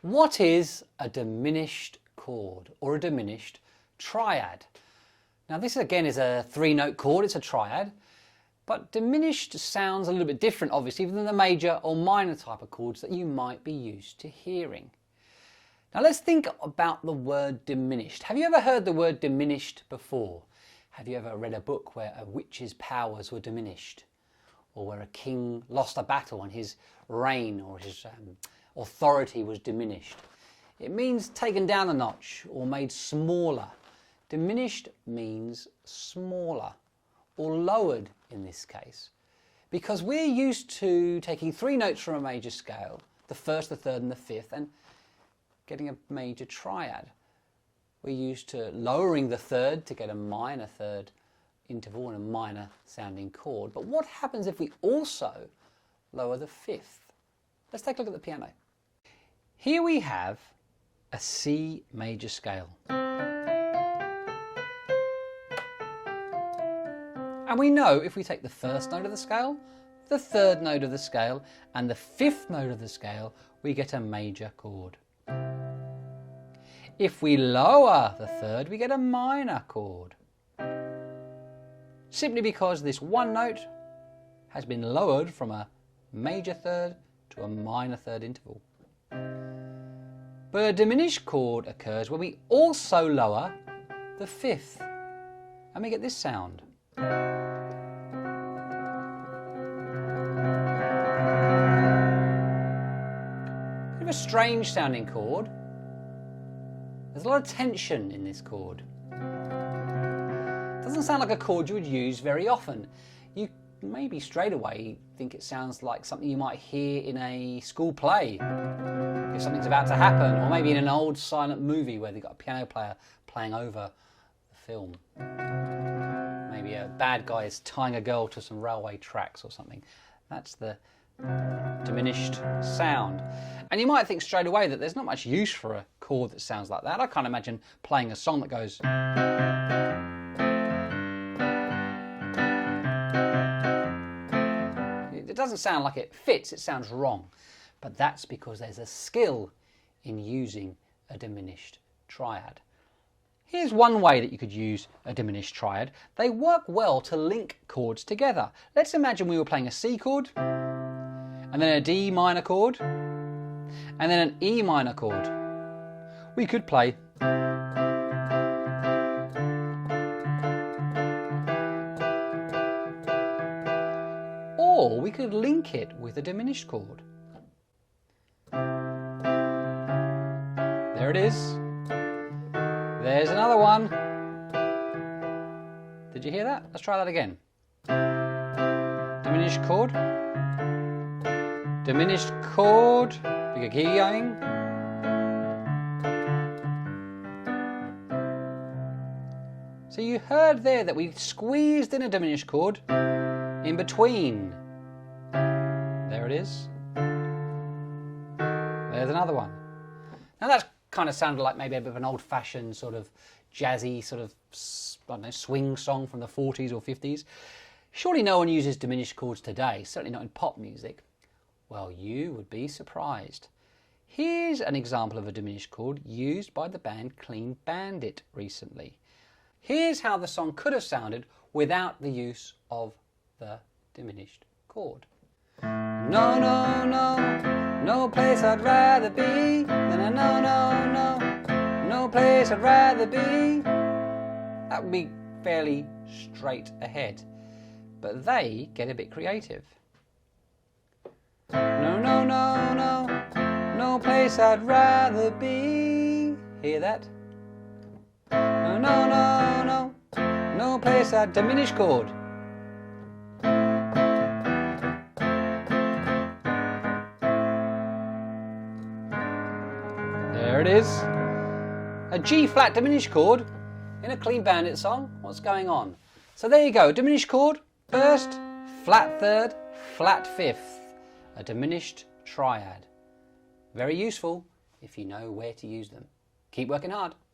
What is a diminished chord or a diminished triad? Now this again is a 3-note chord, it's a triad, but diminished sounds a little bit different obviously than the major or minor type of chords that you might be used to hearing. Now let's think about the word diminished. Have you ever heard the word diminished before? Have you ever read a book where a witch's powers were diminished? Or where a king lost a battle and his reign or his authority was diminished? It means taken down a notch or made smaller. Diminished means smaller or lowered in this case, because we're used to taking 3 notes from a major scale, the first, the third and the fifth, and getting a major triad. We're used to lowering the third to get a minor third interval and a minor sounding chord. But what happens if we also lower the fifth? Let's take a look at the piano. Here we have a C major scale. And we know if we take the first note of the scale, the third note of the scale, and the fifth note of the scale, we get a major chord. If we lower the third, we get a minor chord. Simply because this one note has been lowered from a major third to a minor third interval. But a diminished chord occurs when we also lower the fifth, and we get this sound. Bit of a strange sounding chord. There's a lot of tension in this chord. Doesn't sound like a chord you would use very often. You maybe straight away think it sounds like something you might hear in a school play if something's about to happen, or maybe in an old silent movie where they've got a piano player playing over the film. Maybe a bad guy is tying a girl to some railway tracks or something. That's the diminished sound. And you might think straight away that there's not much use for a chord that sounds like that. I can't imagine playing a song that goes. It doesn't sound like it fits, it sounds wrong. But that's because there's a skill in using a diminished triad. Here's one way that you could use a diminished triad. They work well to link chords together. Let's imagine we were playing a C chord, and then a D minor chord, and then an E minor chord. We could play. Or we could link it with a diminished chord. There it is. There's another one. Did you hear that? Let's try that again. Diminished chord. Diminished chord. We could keep going. So you heard there that we squeezed in a diminished chord in between. There it is. There's another one. Now that's kind of sounded like maybe a bit of an old-fashioned sort of jazzy sort of, I don't know, swing song from the 40s or 50s. Surely no one uses diminished chords today, certainly not in pop music. Well, you would be surprised. Here's an example of a diminished chord used by the band Clean Bandit recently. Here's how the song could have sounded without the use of the diminished chord. No, no, no, no place I'd rather be than a no, no, no, no place I'd rather be. That would be fairly straight ahead, but they get a bit creative. No, no, no, no, no place I'd rather be. Hear that? No, no, no, no, no place I'd diminished chord. There it is. A G flat diminished chord in a Clean Bandit song. What's going on? So there you go. Diminished chord, first, flat third, flat fifth. A diminished triad. Very useful if you know where to use them. Keep working hard.